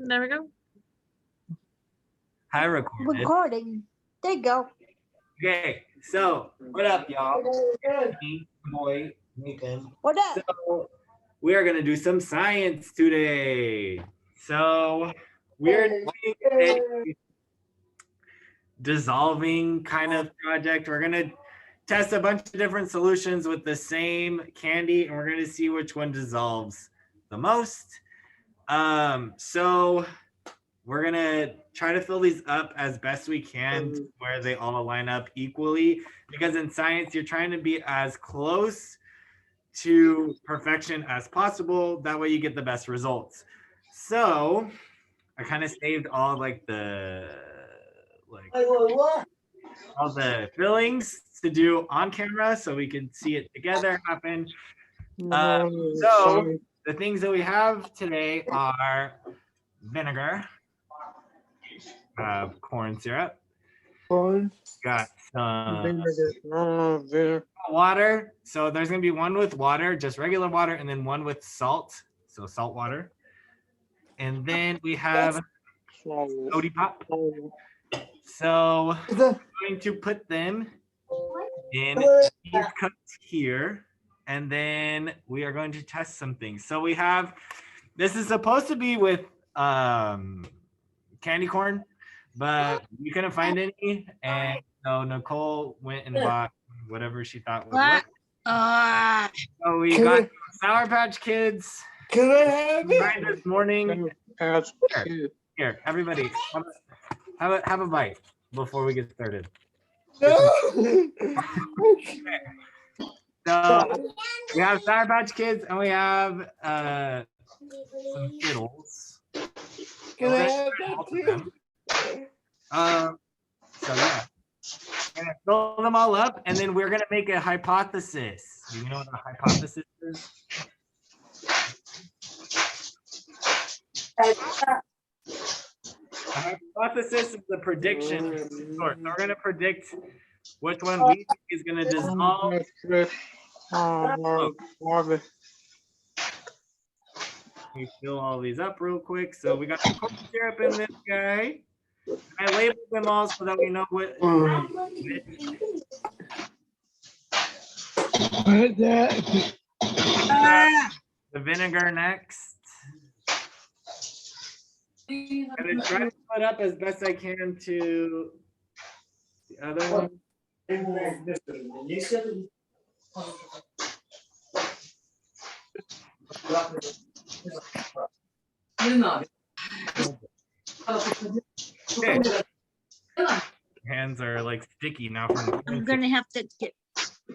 There we go. Hi, recorded. Recording. There you go. Okay, so what up, y'all? Me, boy, Nathan. What up? So we are gonna do some science today. So we're doing a dissolving kind of project. We're gonna test a bunch of different solutions with the same candy, and we're gonna see which one dissolves the most. So we're gonna try to fill these up as best we can to where they all line up equally, because in science you're trying to be as close to perfection as possible. That way you get the best results. So I kind of saved all like all the fillings to do on camera so we can see it together happen. So the things that we have today are vinegar, corn syrup, got some water. So there's gonna be one with water, just regular water, and then one with salt, so salt water. And then we have soda pop. So I'm going to put them in these cups here, and then we are going to test some things. So we have, this is supposed to be with candy corn, but we couldn't find any, and so Nicole went and bought whatever she thought would work. So we got Sour Patch Kids. Can I have it? Right this morning. Here, everybody, have a bite before we get started. No. So we have Sour Patch Kids, and we have some Skittles. Can I have that too? So yeah, I'm gonna fill them all up, and then we're gonna make a hypothesis. You know what a hypothesis is? A hypothesis is the prediction of the sort. So we're gonna predict which one we think is gonna dissolve. We fill all these up real quick. So we got the corn syrup in this guy. I labeled them all so that we know what. The vinegar next. I'm gonna try to put up as best I can to the other one. Okay. Hands are like sticky now from. I'm gonna have to get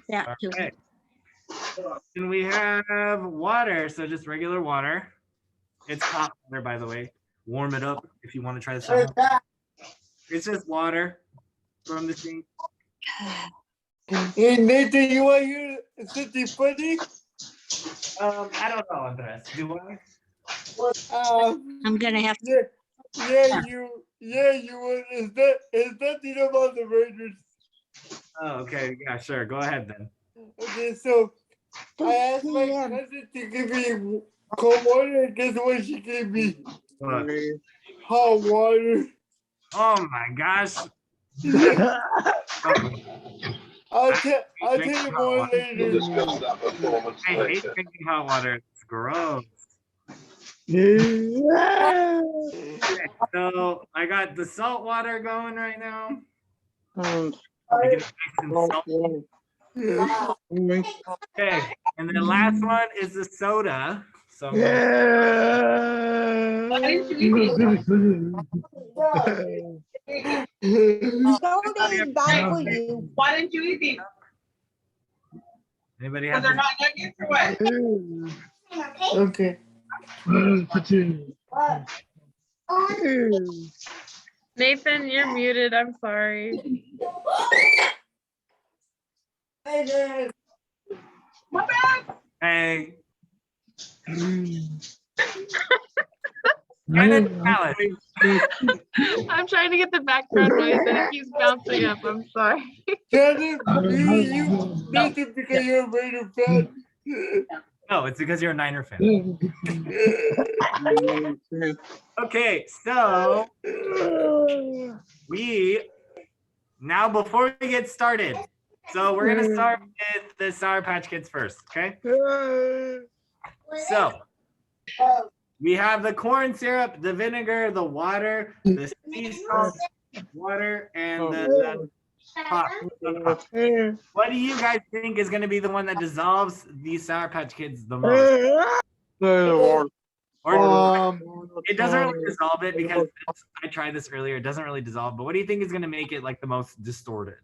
that too. Okay. And we have water, so just regular water. It's hot water, by the way. Warm it up if you want to try this out. It's just water from the sink. Hey Nathan, you want to hear something funny? I don't know, Andres. Do I? I'm gonna have to. You want. It's nothing about the Raiders. Oh, okay. Yeah, sure. Go ahead then. Okay, so I asked my cousin to give me cold water, and guess what she gave me? What? Hot water. Oh my gosh. I'll tell you more later. I hate drinking hot water. It's gross. Okay, so I got the salt water going right now. Make it nice and salty. Okay, and the last one is the soda. So Soda is bad for you. Why didn't you eat these? anybody Because have they're not nuggets or what? Okay. Nathan, you're muted. I'm sorry. My bad. Hey. Alice. I'm trying to get the background noise and it keeps bouncing up. I'm sorry. Nathan, because you're a Raider fan. No, it's because you're a Niner fan. Okay, so now before we get started, so we're gonna start with the Sour Patch Kids first, okay? So we have the corn syrup, the vinegar, the water, the sea salt, water, and the pop. What do you guys think is gonna be the one that dissolves these Sour Patch Kids the most? Or it doesn't really dissolve it because I tried this earlier. It doesn't really dissolve, but what do you think is gonna make it like the most distorted?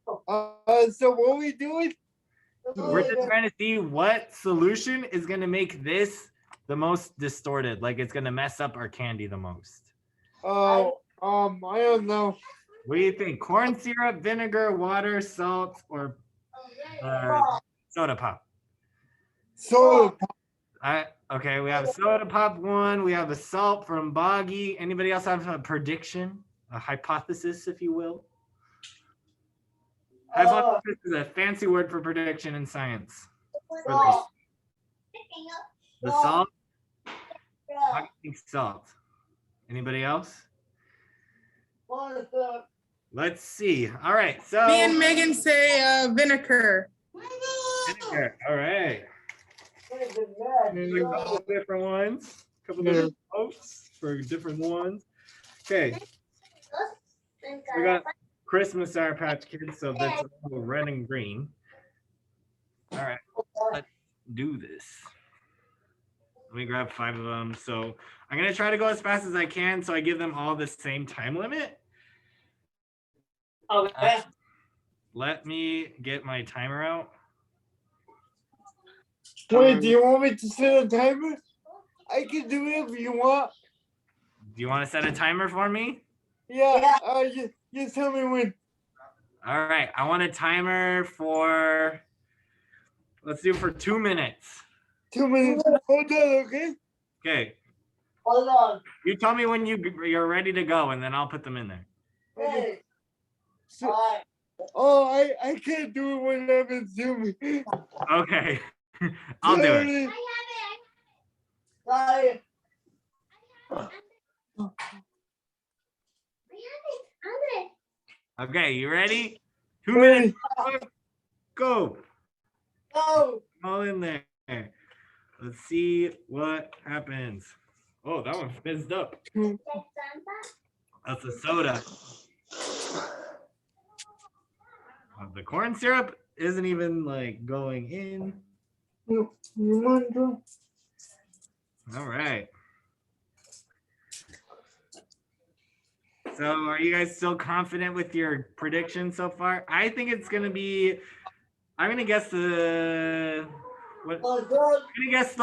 So what we doing? We're just trying to see what solution is gonna make this the most distorted, like it's gonna mess up our candy the most. I don't know. What do you think? Corn syrup, vinegar, water, salt, or soda pop? So Okay, we have a soda pop one. We have a salt from Boggy. Anybody else have a prediction, a hypothesis, if you will? Hypothesis is a fancy word for prediction in science. The salt? I think salt. Anybody else? Let's see. All right, so Me and Megan say vinegar. vinegar. All right. A couple different ones. A couple different votes for different ones. Okay. We got Christmas Sour Patch Kids, so that's red and green. All right, let's do this. Let me grab 5 of them. So I'm gonna try to go as fast as I can, so I give them all the same time limit. okay. Let me get my timer out. Wait, do you want me to set a timer? I can do it if you want. Do you want to set a timer for me? Yeah. Just tell me when. All right, I want a timer for, let's do for 2 minutes. 2 minutes. Hold on, okay? Okay, Hold on. you tell me when you're ready to go, and then I'll put them in there. Okay. So, I can't do it when I'm in Zoom. Okay, I'll do it. Sorry. Okay, you ready? 2 minutes. Go. Go. All in there. Let's see what happens. Oh, that one fizzed up. That's a soda. The corn syrup isn't even like going in. All right. So are you guys still confident with your prediction so far? I think it's gonna be, I'm gonna guess the water. I'm gonna guess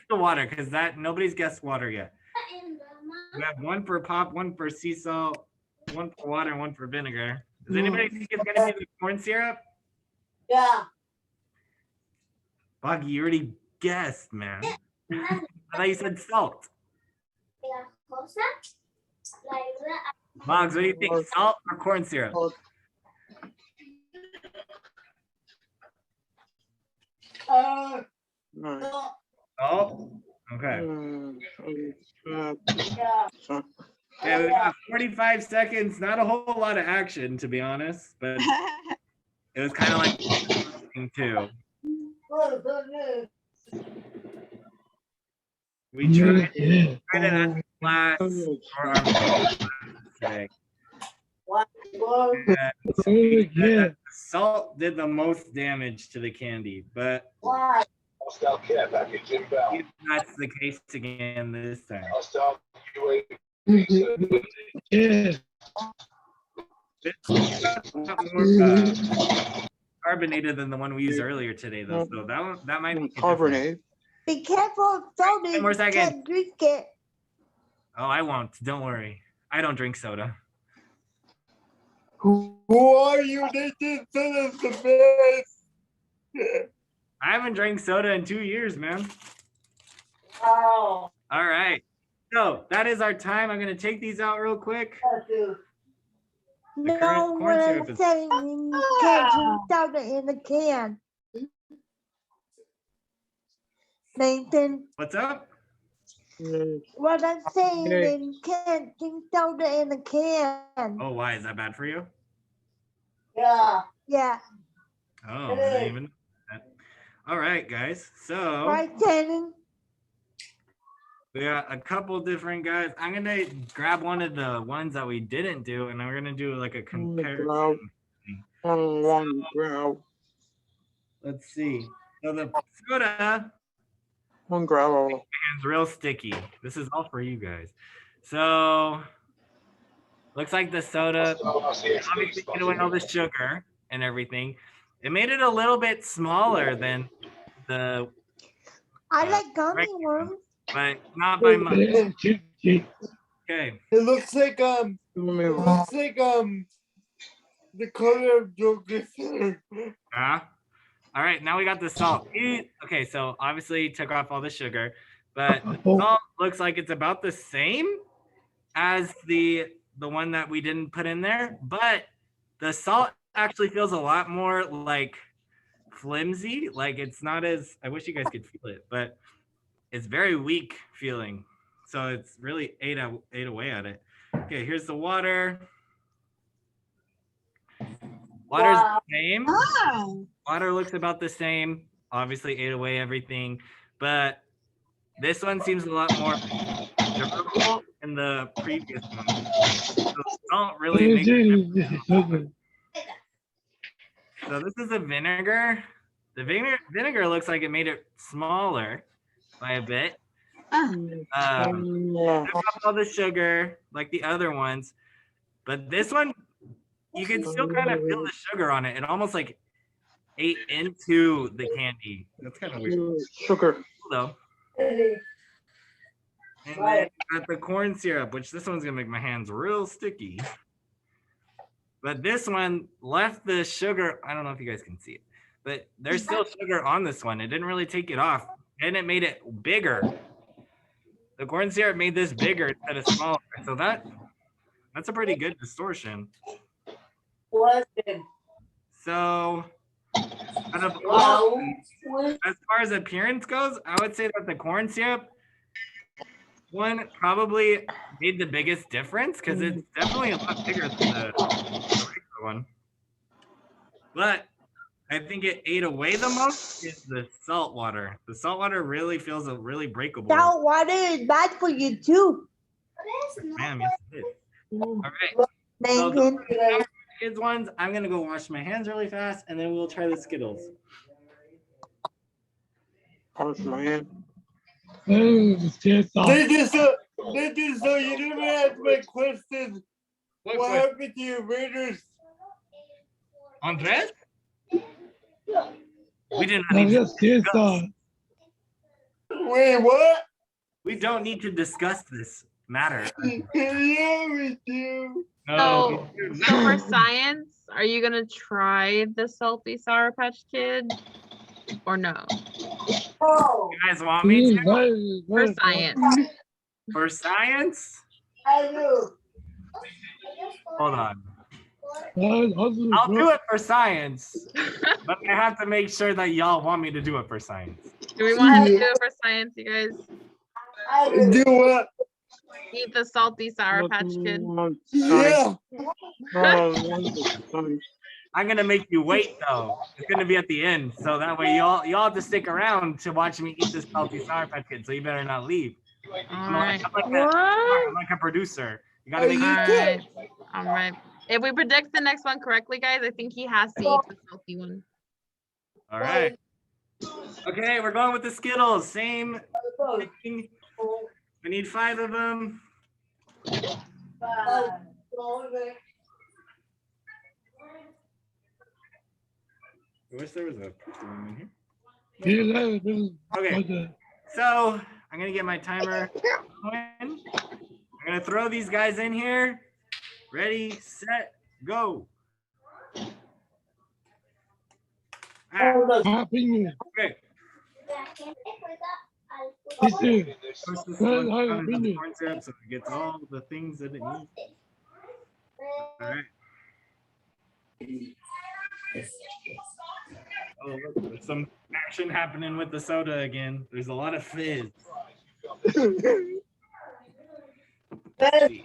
the water because nobody's guessed water yet. We have 1 for pop, 1 for sea salt, 1 for water, and 1 for vinegar. Does anybody think it's gonna be the corn syrup? Yeah. Boggy, you already guessed, man. I thought you said salt. Boggs, what do you think? Salt or corn syrup? Oh, okay. Yeah, we got 45 seconds. Not a whole lot of action, to be honest, but it was kind of like too. We tried it at class for our today. Salt did the most damage to the candy, but if that's the case again this time. It's a lot more carbonated than the one we used earlier today, though. So that might be carbonated. Be careful, soda. 10 more seconds. You can't drink it. Oh, I won't. Don't worry. I don't drink soda. Who are you? They did soda's the best. I haven't drank soda in 2 years, man. Oh. All right. So that is our time. I'm going to take these out real quick. No, corn what syrup I'm is- saying, you can't drink soda in a can. Nathan, What's up? what I'm saying Okay. is you can't drink soda in a can. Oh, why is that bad for you? Yeah. Oh, I didn't even know that. All right, guys. So Right, Shannon? we got a couple different guys. I'm gonna grab one of the ones that we didn't do, and we're gonna do like a comparison. Let's see. So the soda One gravel. hands real sticky. This is all for you guys. So looks like the soda obviously took away all the sugar and everything. It made it a little bit smaller than the I like gummy regular, ones. but not by much. Okay. It looks like the color of yogurt. Yeah. All right, now we got the salt. Okay, so obviously took off all the sugar, but the salt looks like it's about the same as the one that we didn't put in there, but the salt actually feels a lot more like flimsy. Like it's not as, I wish you guys could feel it, but it's very weak feeling. So it's really ate away at it. Okay, here's the water. Water's the same. Water looks about the same. Obviously ate away everything, but this one seems a lot more durable than the previous one. So salt really makes a difference. So this is the vinegar. The vinegar looks like it made it smaller by a bit. Took off all the sugar like the other ones, but this one you can still kind of feel the sugar on it. It almost like ate into the candy. That's kind of weird. Sugar. Though. And then got the corn syrup, which this one's gonna make my hands real sticky. But this one left the sugar. I don't know if you guys can see it, but there's still sugar on this one. It didn't really take it off, and it made it bigger. The corn syrup made this bigger instead of smaller. So that's a pretty good distortion. So out of all, as far as appearance goes, I would say that the corn syrup one probably made the biggest difference because it's definitely a lot bigger than the regular one. But I think it ate away the most is the salt water. The salt water really feels really breakable. Salt water is bad for you too. Ma'am, yes it is. All right. So Nathan. those are the kids ones. I'm gonna go wash my hands really fast, and then we'll try the Skittles. Wash my hand. Nathan, so you didn't ask my question. What happened to your Raiders? Andres? We didn't need to discuss. Wait, what? We don't need to discuss this matter. Yeah, we do. No. So for science, are you gonna try the salty Sour Patch Kid or no? You guys want me to? For science. For science? I do. Hold on. I'll do it for science, but I have to make sure that y'all want me to do it for science. Do we want him to do it for science, you guys? Do what? Eat the salty Sour Patch Kid. Yeah. I'm gonna make you wait though. It's gonna be at the end, so that way y'all have to stick around to watch me eat this salty Sour Patch Kid. So you better not leave. All right. I'm like a producer. You gotta make All me. right. All right. If we predict the next one correctly, guys, I think he has to eat the salty one. All right. Okay, we're going with the Skittles. Same thing. We need 5 of them. I wish there was a one in here. Okay, so I'm gonna get my timer going. I'm gonna throw these guys in here. Ready, set, go. Okay. First, this one has corn syrup, so it gets all the things that it needs. All right. Oh, look, there's some action happening with the soda again. There's a lot of fizz. Let's see.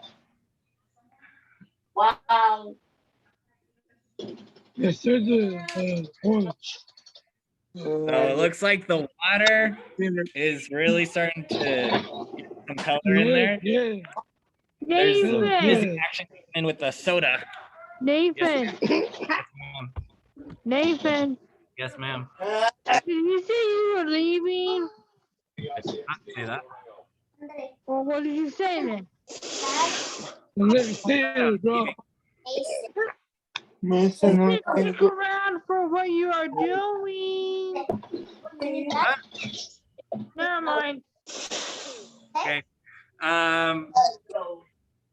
Wow. Yes, sir. Orange. So it looks like the water is really starting to get some color in there. Yeah. There's some Nathan, action happening with the soda. Nathan, Yes, ma'am. Nathan, Yes, ma'am. did you say you were leaving? I did not say that. Well, what did you say then? Let me see it, bro. Mason, no Stick tengo. around for what you are doing. Never mind. Okay.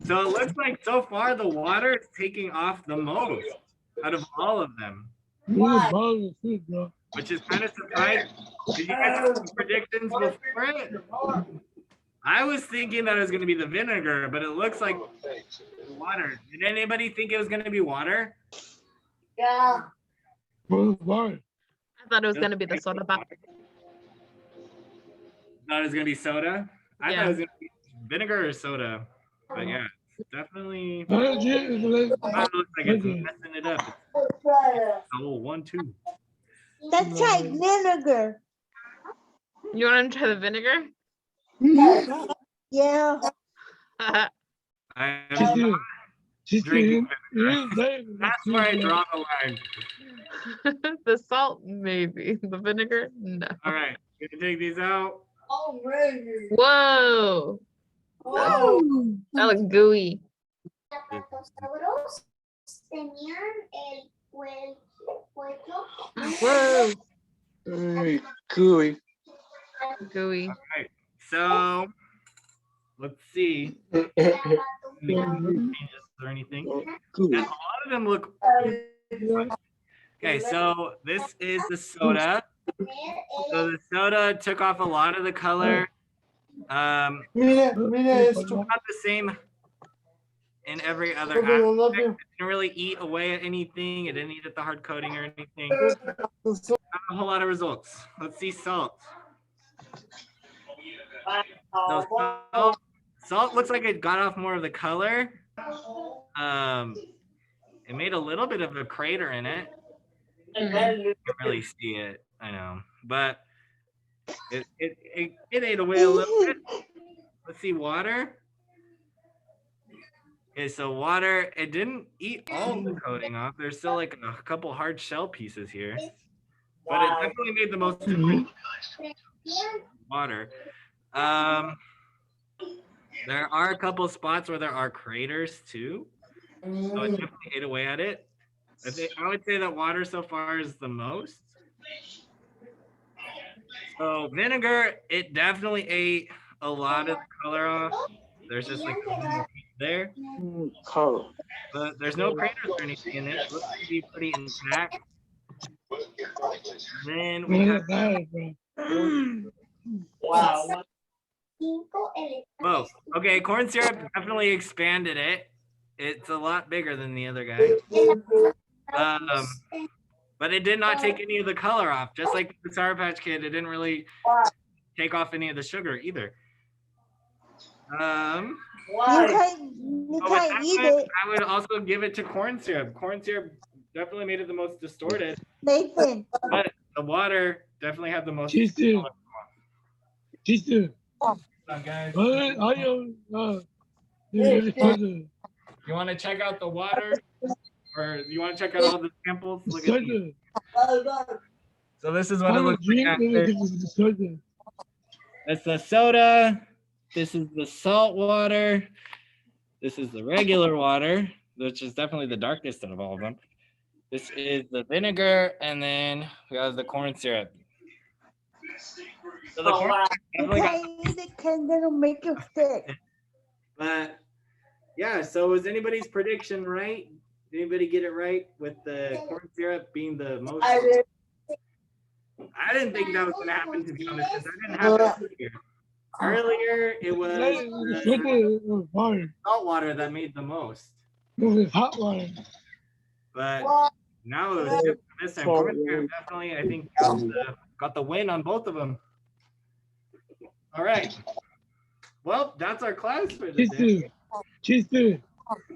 So it looks like so far the water is taking off the most out of all of them, What? Bro. which is kind of surprising. Did you guys have some predictions before it? I was thinking that it was going to be the vinegar, but it looks like water. Did anybody think it was going to be water? Yeah. What? I thought it was gonna be the soda pop. Thought it was going to be soda? I Yeah. thought it was going to be vinegar or soda. But yeah, it's definitely. What? It looks like it's messing it up. Oh, 1, 2. That's like vinegar. You want to try the vinegar? Yeah. I am not drinking vinegar. That's where I draw the line. The salt, maybe. The vinegar, no. All right, gonna take these out. Already. Whoa, Oh. that looks gooey. Whoa, Gooey. gooey. All right, so let's see. Any changes or anything? Gooey. And a lot of them look. Okay, so this is the soda. So the soda took off a lot of the color. Mira, mira It's esto. not the same in every other Okay, I love aspect. you. It didn't really eat away at anything. It didn't eat at the hard coating or anything. Not a whole lot of results. Let's see salt. So salt looks like it got off more of the color. It made a little bit of a crater in it. You can't really see it, I know, but it ate away a little bit. Let's see, water. Okay, so water, it didn't eat all the coating off. There's still like a couple hard shell pieces here, but it definitely made the most difference. Water. There are a couple spots where there are craters too, so it definitely ate away at it. I would say that water so far is the most. So vinegar, it definitely ate a lot of the color off. There's just like a little piece there, Color. but there's no craters or anything in it. It looks to be pretty intact. Then we have, Wow. whoa, okay, corn syrup definitely expanded it. It's a lot bigger than the other guy. But it did not take any of the color off. Just like the Sour Patch Kid, it didn't really take off any of the sugar either. You Why? can't eat it. I would also give it to corn syrup. Corn syrup definitely made it the most distorted, Nathan. but the water definitely had the most. Teacher. Guys. You want to check out the water? Or you want to check out all the samples? Look at these. So this is what it looks like after. That's the soda. This is the salt water. This is the regular water, which is definitely the darkest out of all of them. This is the vinegar, and then we have the corn syrup. So the corn syrup You definitely got, can't eat it because it'll make you sick. but yeah, so was anybody's prediction right? Did anybody get it right with the corn syrup being the most? I didn't think that was going to happen, to be honest, because I didn't have it here. Earlier, it was salt water that made the most. Hot water. But now it was this time. Corn syrup definitely, I think, got the win on both of them. All right. Well, that's our class for today.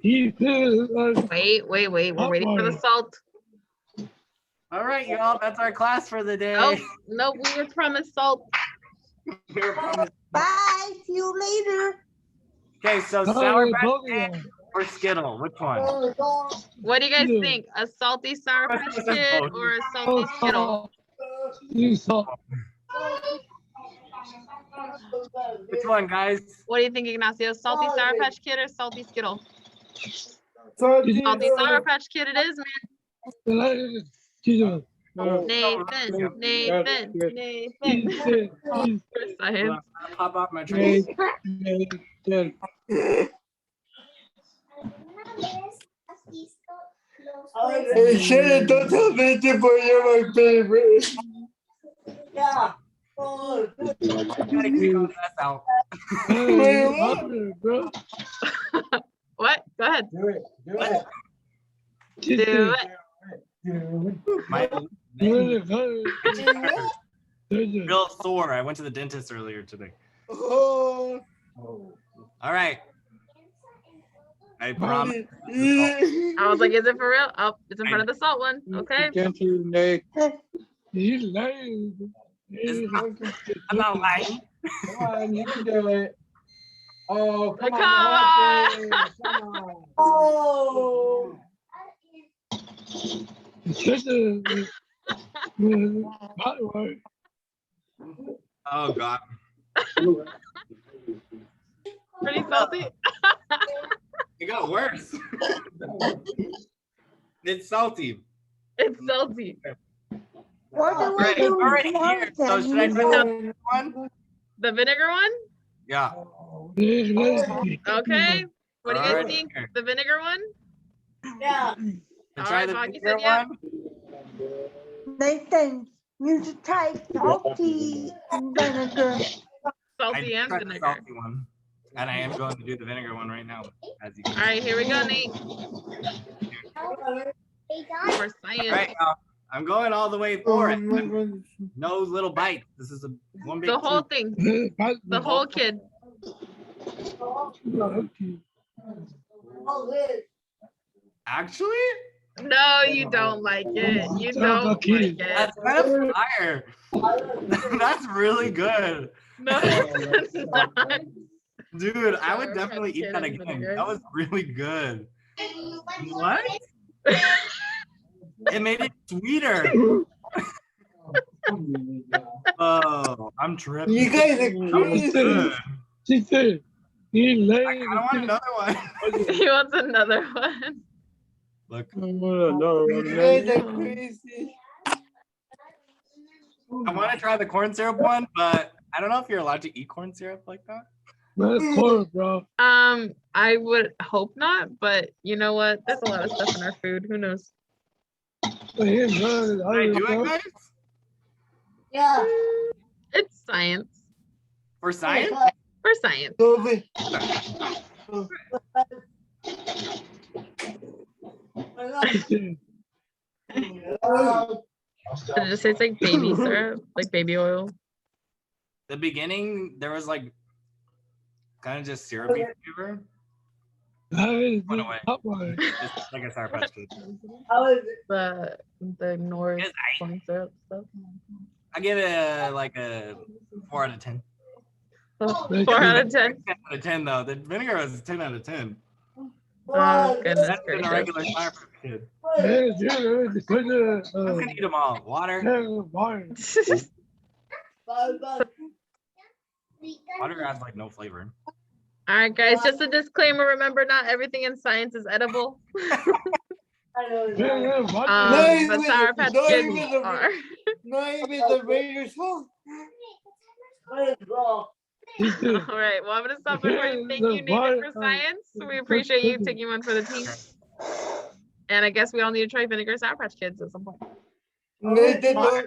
Wait. Wait. We're waiting for the salt. All right, y'all. That's our class for the day. Oh, no, we were promised salt. We were promised- Bye. See you later. Okay, so Sour Patch Kid or Skittle? Which one? What do you guys Yeah. think? A salty Sour Patch Both. Kid or a salty Skittle? Which one, guys? What do you think, Ignacio? Salty Sour Patch Kid or salty Skittle? Salty Salty Sour Patch Kid it is, man. Nathan. For science. Pop off my trace. Hey, Shannon, don't tell me to put you're my favorite. Gotta kick all that out. What? Go ahead. What? Do it. My real sore. I went to the dentist earlier today. Oh. All right. I promise. I was like, is it for real? Oh, it's in front of the salt one. Okay. I'm not lying. Come on, you can do it. Oh, come Come on. Come on. Oh. Oh God. Pretty salty. It got worse. It's salty. It's salty. What do we Right, do? it's already here. So should I try the one? The vinegar one? Yeah. Okay. What do you guys Alright. think? The vinegar one? Yeah. Let's try Alright, the Boggy vinegar said yeah. one. Nathan, you should try salty vinegar. Salty I and tried the vinegar. salty one. And I am going to do the vinegar one right now. As you can see. Alright, here we go, Nate. For All science. right, y'all. I'm going all the way for it. my God. No little bites. This is a one big The whole tube. thing. The whole kid. Actually, No, you don't like it. You don't like it. that's kind of fire. That's really good. No, it's not. Dude, I would Sour definitely Patch eat Kid that and again. vinegar. That was really good. What? It made it sweeter. Oh, I'm tripping. You guys are That was crazy. good. She said, he I kind of want another one. He wants another one. Look, You guys are crazy. I want to try the corn syrup one, but I don't know if you're allowed to eat corn syrup like that. That's corn, bro. I would hope not, but you know what? There's a lot of stuff in our food. Who knows? Can I do it, guys? Yeah. It's science. For science? For science. Toby. Did it just say it's like baby syrup? Like baby oil? The beginning, there was like kind of just syrupy flavor. Went away. It's like a Sour Patch Kid. The North It's corn syrup stuff. I give it a 4 out of 10. Oh, 4 out of 10. 10 out of 10 though. The vinegar was 10 out of 10. Oh, goodness That's than a gracious. regular Sour Patch Kid. I'm gonna eat them all. Water. Water adds like no flavor. All right, guys, just a disclaimer. Remember, not everything in science is edible. But Sour Patch not Kids even the- are. Not even the Raiders home. All right, well, I'm going to stop recording. Thank you, Nathan, for science. We appreciate you taking one for the team. And I guess we all need to try Vinegar Sour Patch Kids at some point. Nathan, don't-